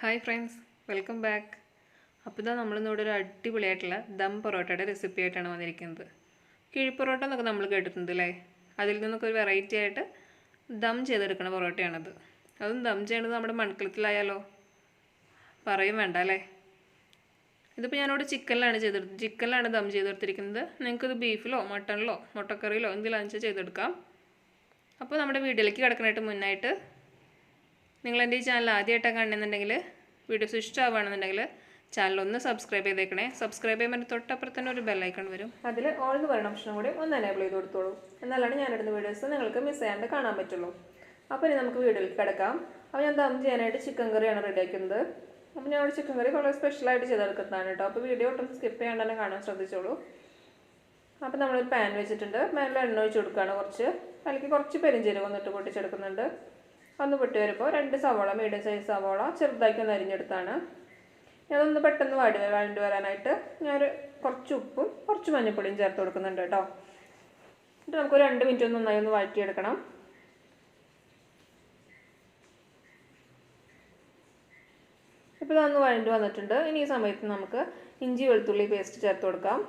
Hi friends, welcome back. അപ്പോൾ ഇതാ നമ്മളിന്നിവിടെ ഒരു അടിപൊളിയായിട്ടുള്ള ദം പൊറോട്ടയുടെ റെസിപ്പി ആയിട്ടാണ് വന്നിരിക്കുന്നത്. കിഴിപ്പൊറോട്ട എന്നൊക്കെ നമ്മൾ കേട്ടിട്ടുണ്ട് അല്ലേ? അതിൽ നിന്നൊക്കെ ഒരു വെറൈറ്റി ആയിട്ട് ദം ചെയ്തെടുക്കുന്ന പൊറോട്ടയാണത്. അതും ദം ചെയ്യണത് നമ്മുടെ മൺകലത്തിലായാലോ പറയും വേണ്ട അല്ലേ. ഇതിപ്പോൾ ഞാനിവിടെ ചിക്കനിലാണ് ദം ചെയ്തെടുത്തിരിക്കുന്നത്. നിങ്ങൾക്കിത് ബീഫിലോ മട്ടണിലോ മുട്ടക്കറിയിലോ എന്തെങ്കിലും വെച്ചാൽ ചെയ്തെടുക്കാം. അപ്പോൾ നമ്മുടെ വീഡിയോയിലേക്ക് കിടക്കാനായിട്ട് മുന്നായിട്ട് നിങ്ങൾ എൻ്റെ ഈ ചാനൽ ആദ്യമായിട്ടാണ് കാണുന്നുണ്ടെങ്കിൽ വീഡിയോസ് ഇഷ്ടമാവുകയാണെന്നുണ്ടെങ്കിൽ ചാനൽ ഒന്ന് സബ്സ്ക്രൈബ് ചെയ്തേക്കണേ. സബ്സ്ക്രൈബ് ചെയ്യുമ്പോൾ തൊട്ടപ്പുറത്ത് തന്നെ ഒരു ബെല്ലൈക്കൺ വരും. അതിൽ ഓൾ എന്ന് പറയുന്ന ഓപ്ഷനും കൂടി ഒന്ന് എനേബിൾ ചെയ്ത് കൊടുത്തോളൂ. എന്നാലാണ് ഞാനിടുന്ന വീഡിയോസ് നിങ്ങൾക്ക് മിസ് ചെയ്യാണ്ട് കാണാൻ പറ്റുള്ളൂ. അപ്പോൾ ഇനി നമുക്ക് വീഡിയോയിലേക്ക് കിടക്കാം. അപ്പോൾ ഞാൻ ദം ചെയ്യാനായിട്ട് ചിക്കൻ കറിയാണ് റെഡിയാക്കുന്നത്. അപ്പോൾ ഞാൻ ഇവിടെ ചിക്കൻ കറി വളരെ സ്പെഷ്യലായിട്ട് ചെയ്തെടുക്കുന്നതാണ് കേട്ടോ. അപ്പോൾ വീഡിയോ ഒട്ടും സ്കിപ്പ് ചെയ്യാണ്ട് തന്നെ കാണാൻ ശ്രദ്ധിച്ചോളൂ. അപ്പോൾ നമ്മളൊരു പാൻ വെച്ചിട്ടുണ്ട്. പാനിൽ എണ്ണ ഒഴിച്ച് കൊടുക്കുകയാണ്. അതിലേക്ക് കുറച്ച് പെരിഞ്ചീരകം ഒന്നിട്ട് പൊട്ടിച്ചെടുക്കുന്നുണ്ട്. ഒന്ന് പൊട്ടി വരുമ്പോൾ 2 സവാള, മീഡിയം സൈസ് സവാള ചെറുതാക്കി ഒന്ന് അരിഞ്ഞെടുത്താണ്. അതൊന്ന് പെട്ടെന്ന് വഴണ്ടി വരാനായിട്ട് ഞാനൊരു കുറച്ച് ഉപ്പും കുറച്ച് മഞ്ഞൾപ്പൊടിയും ചേർത്ത് കൊടുക്കുന്നുണ്ട് കേട്ടോ. എന്നിട്ട് നമുക്ക് 2 മിനിറ്റ് നന്നായി ഒന്ന് വഴറ്റിയെടുക്കണം. ഇപ്പോൾ ഇതൊന്ന് വഴണ്ടി വന്നിട്ടുണ്ട്. ഇനി ഈ സമയത്ത് നമുക്ക് ഇഞ്ചി വെളുത്തുള്ളി പേസ്റ്റ് ചേർത്ത് കൊടുക്കാം.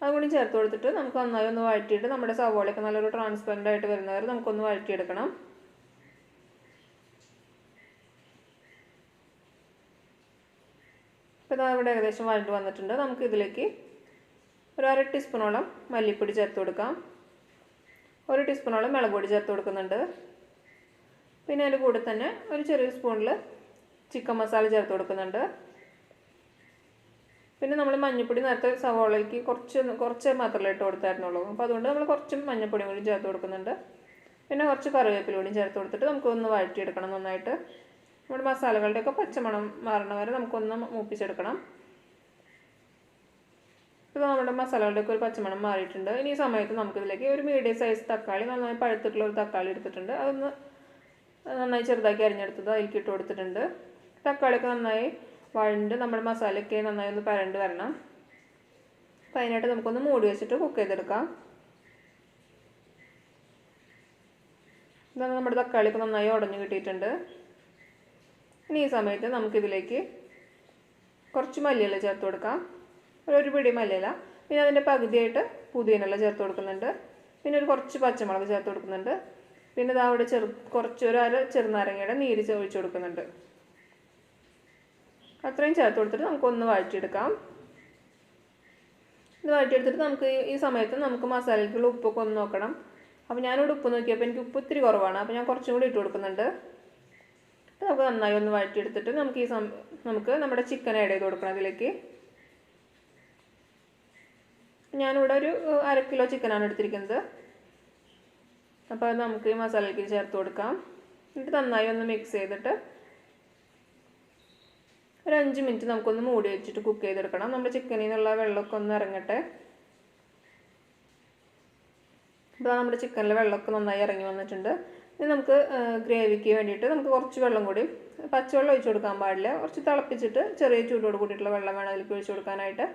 അതുകൂടി ചേർത്ത് കൊടുത്തിട്ട് നമുക്ക് നന്നായി ഒന്ന് വഴറ്റിയിട്ട് നമ്മുടെ സവോളയൊക്കെ നല്ലൊരു ട്രാൻസ്പെറൻ്റ് ആയിട്ട് വരുന്നവരെ നമുക്കൊന്ന് വഴറ്റിയെടുക്കണം. ഇപ്പോൾ ഇതാ ഇവിടെ ഏകദേശം വഴണ്ടി വന്നിട്ടുണ്ട്. നമുക്ക് ഇതിലേക്ക് ഒരു 1/2 ടീസ്പൂണോളം മല്ലിപ്പൊടി ചേർത്ത് കൊടുക്കാം. 1 ടീസ്പൂണോളം മുളക് പൊടി ചേർത്ത് കൊടുക്കുന്നുണ്ട്. പിന്നെ അതിൻ്റെ കൂടെ തന്നെ ഒരു ചെറിയ സ്പൂണിൽ ചിക്കൻ മസാല ചേർത്ത് കൊടുക്കുന്നുണ്ട്. പിന്നെ നമ്മൾ മഞ്ഞൾപ്പൊടി നേരത്തെ സവോളയ്ക്ക് കുറച്ച് മാത്രമേ ഇട്ട് കൊടുത്തായിരുന്നുള്ളൂ. അപ്പോൾ അതുകൊണ്ട് നമ്മൾ കുറച്ച് മഞ്ഞൾപ്പൊടി കൂടി ചേർത്ത് കൊടുക്കുന്നുണ്ട്. പിന്നെ കുറച്ച് കറിവേപ്പില കൂടി ചേർത്ത് കൊടുത്തിട്ട് നമുക്കൊന്ന് വഴറ്റിയെടുക്കണം നന്നായിട്ട്. നമ്മുടെ മസാലകളുടെയൊക്കെ പച്ചമണം മാറണ വരെ നമുക്കൊന്ന് മൂപ്പിച്ചെടുക്കണം. ഇപ്പോൾ നമ്മുടെ മസാലകളുടെയൊക്കെ ഒരു പച്ചമണം മാറിയിട്ടുണ്ട്. ഇനി ഈ സമയത്ത് നമുക്കിതിലേക്ക് ഒരു മീഡിയം സൈസ് തക്കാളി, നന്നായി പഴുത്തിട്ടുള്ള ഒരു തക്കാളി എടുത്തിട്ടുണ്ട്. അതൊന്ന് നന്നായി ചെറുതാക്കി അരിഞ്ഞെടുത്തത് അതിലേക്ക് ഇട്ട് കൊടുത്തിട്ടുണ്ട്. തക്കാളിയൊക്കെ നന്നായി വഴണ്ട് നമ്മുടെ മസാലയൊക്കെ നന്നായി ഒന്ന് പരണ്ട് വരണം. അപ്പോൾ അതിനായിട്ട് നമുക്കൊന്ന് മൂടി വെച്ചിട്ട് കുക്ക് ചെയ്തെടുക്കാം. ഇതാണ് നമ്മുടെ തക്കാളിയൊക്കെ നന്നായി ഉടഞ്ഞു കിട്ടിയിട്ടുണ്ട്. ഇനി ഈ സമയത്ത് നമുക്കിതിലേക്ക് കുറച്ച് മല്ലിയില ചേർത്ത് കൊടുക്കാം. ഒരു പിടി മല്ലിയില, പിന്നെ അതിൻ്റെ പകുതിയായിട്ട് പുതിനയില ചേർത്ത് കൊടുക്കുന്നുണ്ട്. പിന്നെ കുറച്ച് പച്ചമുളക് ചേർത്ത് കൊടുക്കുന്നുണ്ട്. പിന്നെ ഇത് അവിടെ ഒരു 1/2 ചെറുനാരങ്ങയുടെ നീര് ഒഴിച്ച് കൊടുക്കുന്നുണ്ട്. അത്രയും ചേർത്ത് കൊടുത്തിട്ട് നമുക്കൊന്ന് വഴറ്റിയെടുക്കാം. ഇത് വഴറ്റിയെടുത്തിട്ട് നമുക്ക് ഈ സമയത്ത് നമുക്ക് മസാലയ്ക്കുള്ള ഉപ്പൊക്കെ ഒന്ന് നോക്കണം. അപ്പോൾ ഞാനിവിടെ ഉപ്പ് നോക്കിയപ്പോൾ എനിക്ക് ഉപ്പ് ഇത്തിരി കുറവാണ്. അപ്പോൾ ഞാൻ കുറച്ചും കൂടി ഇട്ട് കൊടുക്കുന്നുണ്ട്. നമുക്ക് നന്നായി ഒന്ന് വഴറ്റിയെടുത്തിട്ട് നമുക്ക് നമ്മുടെ ചിക്കൻ ആഡ് ചെയ്ത് കൊടുക്കണം അതിലേക്ക്. ഞാനിവിടെ ഒരു 1/2 കിലോ ചിക്കനാണ് എടുത്തിരിക്കുന്നത്. അപ്പോൾ അത് നമുക്ക് ഈ മസാലയ്ക്ക് ചേർത്ത് കൊടുക്കാം. എന്നിട്ട് നന്നായി ഒന്ന് മിക്സ് ചെയ്തിട്ട് ഒരു 5 മിനിറ്റ് നമുക്കൊന്ന് മൂടി വെച്ചിട്ട് കുക്ക് ചെയ്തെടുക്കണം. നമ്മുടെ ചിക്കനിൽ നിന്നുള്ള വെള്ളമൊക്കെ ഒന്ന് ഇറങ്ങട്ടെ. ഇപ്പോൾ നമ്മുടെ ചിക്കനിലെ വെള്ളമൊക്കെ നന്നായി ഇറങ്ങി വന്നിട്ടുണ്ട്. ഇനി നമുക്ക് ഗ്രേവിക്ക് വേണ്ടിയിട്ട് നമുക്ക് കുറച്ച് വെള്ളം കൂടി, പച്ചവെള്ളം ഒഴിച്ച് കൊടുക്കാൻ പാടില്ല, കുറച്ച് തിളപ്പിച്ചിട്ട് ചെറിയ ചൂടോട് കൂടിയിട്ടുള്ള വെള്ളം വേണം അതിലേക്ക് ഒഴിച്ച് കൊടുക്കാനായിട്ട്.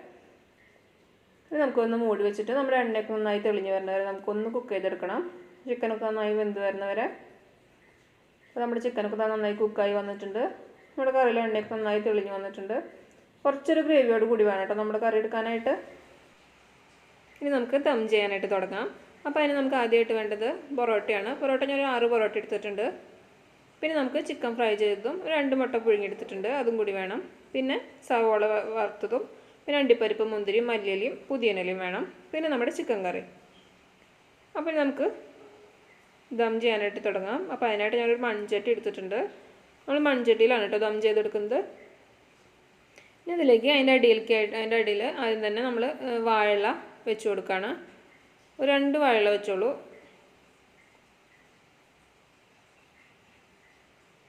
ഇനി നമുക്കൊന്ന് മൂടി വെച്ചിട്ട് നമ്മുടെ എണ്ണയൊക്കെ നന്നായി തെളിഞ്ഞ് വരുന്നവരെ നമുക്കൊന്ന് കുക്ക് ചെയ്തെടുക്കണം. ചിക്കനൊക്കെ നന്നായി വെന്ത് വരുന്നവരെ. അപ്പോൾ നമ്മുടെ ചിക്കനൊക്കെ നന്നായി കുക്കായി വന്നിട്ടുണ്ട്. നമ്മുടെ കറിയിലെ എണ്ണയൊക്കെ നന്നായി തെളിഞ്ഞ് വന്നിട്ടുണ്ട്. കുറച്ചൊരു ഗ്രേവിയോട് കൂടി വേണം കേട്ടോ നമ്മുടെ കറി എടുക്കാനായിട്ട്. ഇനി നമുക്ക് ദം ചെയ്യാനായിട്ട് തുടങ്ങാം. അപ്പോൾ അതിന് നമുക്ക് ആദ്യമായിട്ട് വേണ്ടത് പൊറോട്ടയാണ്. പൊറോട്ട ഞാൻ ഒരു 6 പൊറോട്ട എടുത്തിട്ടുണ്ട്. പിന്നെ നമുക്ക് ചിക്കൻ ഫ്രൈ ചെയ്തതും 2 മുട്ട പുഴുങ്ങിയെടുത്തിട്ടുണ്ട്, അതും കൂടി വേണം. പിന്നെ സവോള വറുത്തതും, പിന്നെ അണ്ടിപ്പരിപ്പ്, മുന്തിരി, മല്ലിയിലയും പുതിനയിലയും വേണം. പിന്നെ നമ്മുടെ ചിക്കൻ കറി. അപ്പോൾ നമുക്ക് ദം ചെയ്യാനായിട്ട് തുടങ്ങാം. അപ്പോൾ അതിനായിട്ട് ഞാനൊരു മൺചട്ടി എടുത്തിട്ടുണ്ട്. നമ്മൾ മൺചട്ടിയിലാണ് കേട്ടോ ദം ചെയ്തെടുക്കുന്നത്. ഇനി ഇതിലേക്ക് അതിൻ്റെ അടിയിൽ ആദ്യം തന്നെ നമ്മൾ വാഴയില വെച്ച് കൊടുക്കുകയാണ്. ഒരു 2 വാഴയില വെച്ചോളൂ.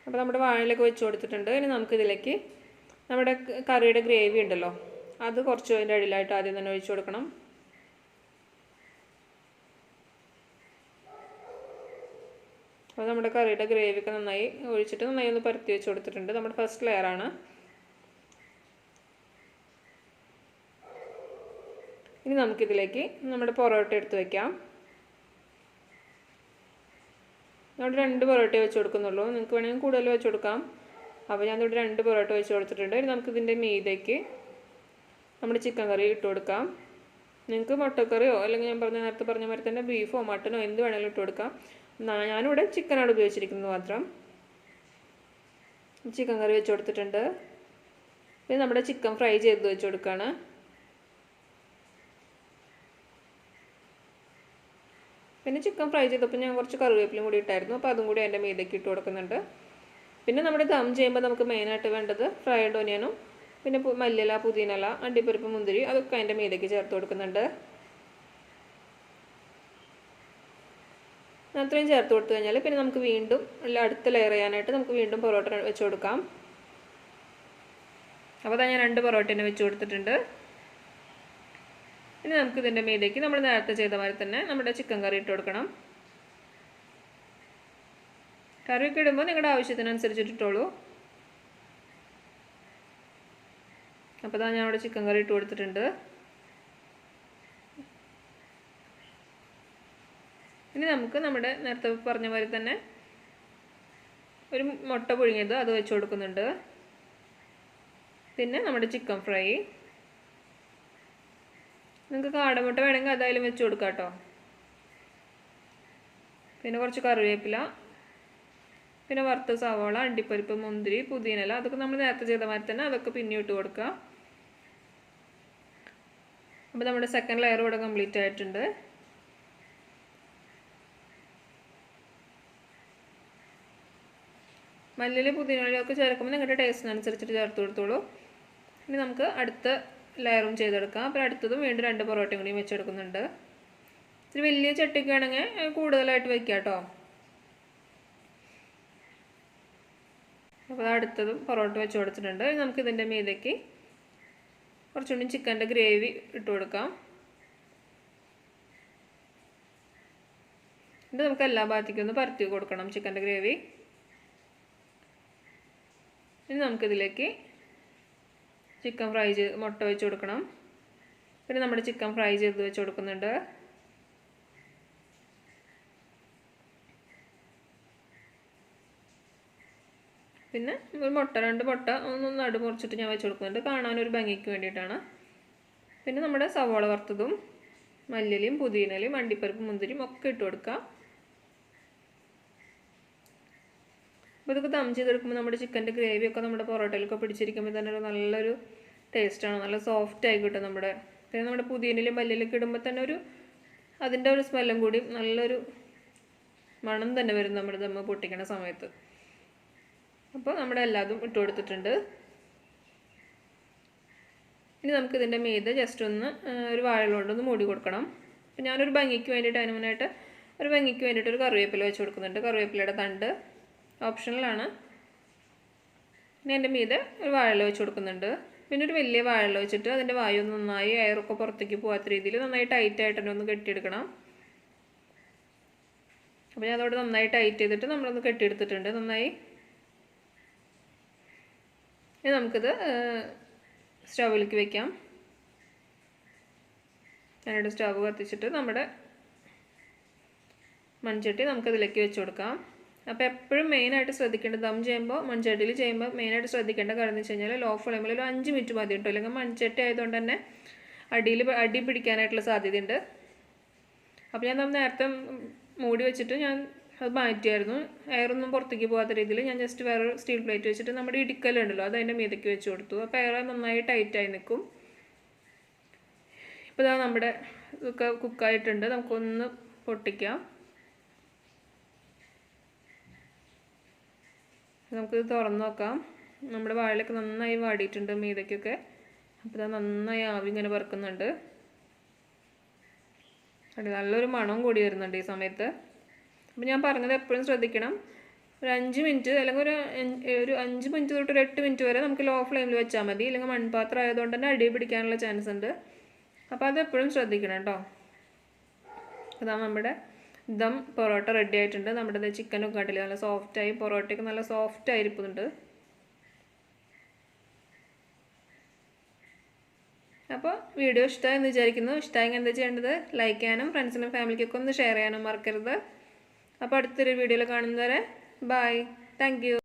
അപ്പോൾ നമ്മുടെ വാഴയിലൊക്കെ വെച്ച് കൊടുത്തിട്ടുണ്ട്. ഇനി നമുക്കിതിലേക്ക് നമ്മുടെ കറിയുടെ ഗ്രേവി ഉണ്ടല്ലോ, അത് കുറച്ച് അതിൻ്റെ അടിയിലായിട്ട് ആദ്യം തന്നെ ഒഴിച്ച് കൊടുക്കണം. അപ്പോൾ നമ്മുടെ കറിയുടെ ഗ്രേവിയൊക്കെ നന്നായി ഒഴിച്ചിട്ട് നന്നായി ഒന്ന് പരത്തി വെച്ച് കൊടുത്തിട്ടുണ്ട്. നമ്മുടെ ഫസ്റ്റ് ലെയറാണ്. ഇനി നമുക്കിതിലേക്ക് നമ്മുടെ പൊറോട്ട എടുത്ത് വയ്ക്കാം. അവിടെ 2 പൊറോട്ട വെച്ച് കൊടുക്കുന്നുള്ളൂ. നിങ്ങൾക്ക് വേണമെങ്കിൽ കൂടുതൽ വെച്ച് കൊടുക്കാം. അപ്പോൾ ഞാനിവിടെ 2 പൊറോട്ട വെച്ച് കൊടുത്തിട്ടുണ്ട്. ഇനി നമുക്കിതിൻ്റെ മീതയ്ക്ക് നമ്മുടെ ചിക്കൻ കറി ഇട്ട് കൊടുക്കാം. നിങ്ങൾക്ക് മുട്ടക്കറിയോ അല്ലെങ്കിൽ ഞാൻ നേരത്തെ പറഞ്ഞ മാതിരി തന്നെ ബീഫോ മട്ടനോ എന്ത് വേണമെങ്കിലും ഇട്ട് കൊടുക്കാം. ഞാനിവിടെ ചിക്കനാണ് ഉപയോഗിച്ചിരിക്കുന്നത് മാത്രം. ചിക്കൻ കറി വെച്ച് കൊടുത്തിട്ടുണ്ട്. പിന്നെ നമ്മുടെ ചിക്കൻ ഫ്രൈ ചെയ്ത് വെച്ച് കൊടുക്കുകയാണ്. പിന്നെ ചിക്കൻ ഫ്രൈ ചെയ്തപ്പോൾ ഞാൻ കുറച്ച് കറിവേപ്പിലും കൂടി ഇട്ടായിരുന്നു. അപ്പോൾ അതും കൂടി അതിൻ്റെ മീതയ്ക്ക് ഇട്ട് കൊടുക്കുന്നുണ്ട്. പിന്നെ നമ്മുടെ ദം ചെയ്യുമ്പോൾ നമുക്ക് മെയിനായിട്ട് വേണ്ടത് ഫ്രൈഡ് ഓനിയനും പിന്നെ മല്ലിയില, പുതിനയില, അണ്ടിപ്പരിപ്പ്, മുന്തിരി അതൊക്കെ അതിൻ്റെ മീതയ്ക്ക് ചേർത്ത് കൊടുക്കുന്നുണ്ട്. അത്രയും ചേർത്ത് കൊടുത്തു കഴിഞ്ഞാൽ പിന്നെ നമുക്ക് വീണ്ടും അടുത്ത ലെയർ ചെയ്യാനായിട്ട് നമുക്ക് വീണ്ടും പൊറോട്ട വെച്ച് കൊടുക്കാം. അപ്പോൾ ഞാൻ 2 പൊറോട്ടേനെ വെച്ച് കൊടുത്തിട്ടുണ്ട്. ഇനി നമുക്ക് ഇതിൻ്റെ മീതയ്ക്ക് നമ്മൾ നേരത്തെ ചെയ്ത മാതിരി തന്നെ നമ്മുടെ ചിക്കൻ കറി ഇട്ട് കൊടുക്കണം. കറിയൊക്കെ ഇടുമ്പോൾ നിങ്ങളുടെ ആവശ്യത്തിനനുസരിച്ചിട്ട് ഇട്ടോളൂ. അപ്പോൾ ഞാൻ അവിടെ ചിക്കൻ കറി ഇട്ട് കൊടുത്തിട്ടുണ്ട്. ഇനി നമുക്ക് നമ്മുടെ നേരത്തെ പറഞ്ഞ മാതിരി തന്നെ ഒരു മുട്ട പുഴുങ്ങിയത് അത് വെച്ച് കൊടുക്കുന്നുണ്ട്. പിന്നെ നമ്മുടെ ചിക്കൻ ഫ്രൈ, നിങ്ങൾക്ക് കാടമുട്ട വേണമെങ്കിൽ അതായാലും വെച്ച് കൊടുക്കാം കേട്ടോ. പിന്നെ കുറച്ച് കറിവേപ്പില, പിന്നെ വറുത്ത സവാള, അണ്ടിപ്പരിപ്പ്, മുന്തിരി, പുതിനയില അതൊക്കെ നമ്മൾ നേരത്തെ ചെയ്ത മാതിരി തന്നെ അതൊക്കെ പിന്നെ ഇട്ട് കൊടുക്കുക. അപ്പോൾ നമ്മുടെ സെക്കൻഡ് ലെയർ ഇവിടെ കംപ്ലീറ്റ് ആയിട്ടുണ്ട്. മല്ലിയില, പുതിനയിലൊക്കെ ചേർക്കുമ്പോൾ നിങ്ങളുടെ ടേസ്റ്റിനനുസരിച്ചിട്ട് ചേർത്ത് കൊടുത്തോളൂ. ഇനി നമുക്ക് അടുത്ത ലെയറും ചെയ്തെടുക്കാം. അപ്പോൾ അടുത്തതും വീണ്ടും 2 പൊറോട്ടയും കൂടി വെച്ചെടുക്കുന്നുണ്ട്. ഇത്തിരി വലിയ ചട്ടിക്ക് ആണെങ്കിൽ കൂടുതലായിട്ട് വയ്ക്കാം കേട്ടോ. അപ്പോൾ അടുത്തതും പൊറോട്ട വെച്ച് കൊടുത്തിട്ടുണ്ട്. നമുക്ക് ഇതിൻ്റെ മീതയ്ക്ക് കുറച്ചുകൂടി ചിക്കൻ്റെ ഗ്രേവി ഇട്ട് കൊടുക്കാം. ഇത് നമുക്ക് എല്ലാ ഭാഗത്തേക്കും ഒന്ന് പരത്തി കൊടുക്കണം ചിക്കൻ്റെ ഗ്രേവി. ഇനി നമുക്കിതിലേക്ക് ചിക്കൻ ഫ്രൈ ചെയ്ത് മുട്ട വെച്ച് കൊടുക്കണം. പിന്നെ നമ്മുടെ ചിക്കൻ ഫ്രൈ ചെയ്ത് വെച്ച് കൊടുക്കുന്നുണ്ട്. പിന്നെ ഒരു മുട്ട 2 മുട്ട ഒന്ന് നടു മുറിച്ചിട്ട് ഞാൻ വെച്ച് കൊടുക്കുന്നുണ്ട്, കാണാനൊരു ഭംഗിക്ക് വേണ്ടിയിട്ടാണ്. പിന്നെ നമ്മുടെ സവാള വറുത്തതും മല്ലിയിലയും പുതിനയിലയും അണ്ടിപ്പരിപ്പും മുന്തിരിയും ഒക്കെ ഇട്ട് കൊടുക്കുക. അപ്പോൾ ഇതൊക്കെ ദം ചെയ്തെടുക്കുമ്പോൾ നമ്മുടെ ചിക്കൻ്റെ ഗ്രേവിയൊക്കെ നമ്മുടെ പൊറോട്ടയിലൊക്കെ പിടിച്ചിരിക്കുമ്പോൾ തന്നെ ഒരു നല്ലൊരു ടേസ്റ്റാണ്, നല്ല സോഫ്റ്റ് ആയി കിട്ടും നമ്മുടെ. പിന്നെ നമ്മുടെ പുതിനയിലും മല്ലിയിലൊക്കെ ഇടുമ്പോൾ തന്നെ അതിൻ്റെ ഒരു സ്മെല്ലും കൂടി നല്ലൊരു മണം തന്നെ വരും നമ്മുടെ ദമ്മ് പൊട്ടിക്കണ സമയത്ത്. അപ്പോൾ നമ്മുടെ എല്ലാതും ഇട്ട് കൊടുത്തിട്ടുണ്ട്. ഇനി നമുക്കിതിൻ്റെ മീതെ ജസ്റ്റ് ഒന്ന് ഒരു വാഴയില കൊണ്ടൊന്ന് മൂടി കൊടുക്കണം. അപ്പോൾ ഞാനൊരു ഭംഗിക്ക് വേണ്ടിയിട്ട് അതിന് മുന്നായിട്ട് ഒരു കറിവേപ്പില വെച്ച് കൊടുക്കുന്നുണ്ട്. കറിവേപ്പിലയുടെ തണ്ട് ഓപ്ഷണലാണ്. ഇനി എൻ്റെ മീതെ ഒരു വാഴയില വെച്ച് കൊടുക്കുന്നുണ്ട്. പിന്നെ ഒരു വലിയ വാഴയില വെച്ചിട്ട് അതിൻ്റെ വായു നന്നായി എയറൊക്കെ പുറത്തേക്ക് പോകാത്ത രീതിയിൽ നന്നായി ടൈറ്റായിട്ട് തന്നെ ഒന്ന് കെട്ടിയെടുക്കണം. അപ്പോൾ ഞാൻ അതോടെ നന്നായി ടൈറ്റ് ചെയ്തിട്ട് നമ്മളൊന്ന് കെട്ടിയെടുത്തിട്ടുണ്ട് നന്നായി. ഇനി നമുക്കിത് സ്റ്റൗവിലേക്ക് വെക്കാം. ഞാനിവിടെ സ്റ്റവ് കത്തിച്ചിട്ട് നമ്മുടെ മൺചട്ടി നമുക്കതിലേക്ക് വെച്ച് കൊടുക്കാം. അപ്പോൾ എപ്പോഴും മെയിനായിട്ട് ശ്രദ്ധിക്കേണ്ടത് ദം ചെയ്യുമ്പോൾ മൺചട്ടിയിൽ ചെയ്യുമ്പോൾ മെയിനായിട്ട് ശ്രദ്ധിക്കേണ്ട കാര്യം എന്ന് വെച്ച് കഴിഞ്ഞാൽ ലോ ഫ്ലെയിമിൽ ഒരു 5 മിനിറ്റ് മതി കേട്ടോ. അല്ലെങ്കിൽ മൺചട്ടി ആയതുകൊണ്ട് തന്നെ അടി പിടിക്കാനായിട്ടുള്ള സാധ്യതയുണ്ട്. അപ്പോൾ ഞാൻ നേരത്തെ മൂടി വെച്ചിട്ട് ഞാൻ അത് മാറ്റിയായിരുന്നു. എയറൊന്നും പുറത്തേക്ക് പോകാത്ത രീതിയിൽ ഞാൻ ജസ്റ്റ് വേറെ സ്റ്റീൽ പ്ലേറ്റ് വെച്ചിട്ട് നമ്മുടെ ഇടിക്കലുണ്ടല്ലോ അത് അതിൻ്റെ മീതയ്ക്ക് വെച്ച് കൊടുത്തു. അപ്പോൾ എയർ നന്നായി ടൈറ്റായി നിൽക്കും. ഇപ്പോൾ ഇതാ നമ്മുടെ ഇതൊക്കെ കുക്കായിട്ടുണ്ട്. നമുക്കൊന്ന് പൊട്ടിക്കാം. നമുക്കിത് തുറന്ന് നോക്കാം. നമ്മുടെ വാഴയിലൊക്കെ നന്നായി വാടിയിട്ടുണ്ട് മീതയ്ക്കൊക്കെ. അപ്പോൾ ഇത് നന്നായി ആവി ഇങ്ങനെ പറക്കുന്നുണ്ട്. നല്ലൊരു മണം കൂടി വരുന്നുണ്ട് ഈ സമയത്ത്. അപ്പോൾ ഞാൻ പറഞ്ഞത് എപ്പോഴും ശ്രദ്ധിക്കണം, ഒരു 5 മിനിറ്റ് അല്ലെങ്കിൽ ഒരു 5 മിനിറ്റ് തൊട്ട് ഒരു 8 മിനിറ്റ് വരെ നമുക്ക് ലോ ഫ്ലെയിമിൽ വെച്ചാൽ മതി. അല്ലെങ്കിൽ മൺപാത്രം ആയതുകൊണ്ട് തന്നെ അടി പിടിക്കാനുള്ള ചാൻസ് ഉണ്ട്. അപ്പോൾ അതെപ്പോഴും ശ്രദ്ധിക്കണം കേട്ടോ. അതാ നമ്മുടെ ദം പൊറോട്ട റെഡി ആയിട്ടുണ്ട്. നമ്മുടെ ചിക്കനൊക്കെ കണ്ടില്ല നല്ല സോഫ്റ്റായി, പൊറോട്ടയൊക്കെ നല്ല സോഫ്റ്റായി ഇരിക്കുന്നുണ്ട്. അപ്പോൾ വീഡിയോ ഇഷ്ടമായെന്ന് വിചാരിക്കുന്നു. ഇഷ്ടമായെങ്കിൽ എന്താ ചെയ്യേണ്ടത്, ലൈക്ക് ചെയ്യാനും ഫ്രണ്ട്സിനും ഫാമിലിക്കൊക്കെ ഒന്ന് ഷെയർ ചെയ്യാനും മറക്കരുത്. അപ്പോൾ അടുത്തൊരു വീഡിയോയിൽ കാണുന്നവരെ ബൈ, താങ്ക് യു.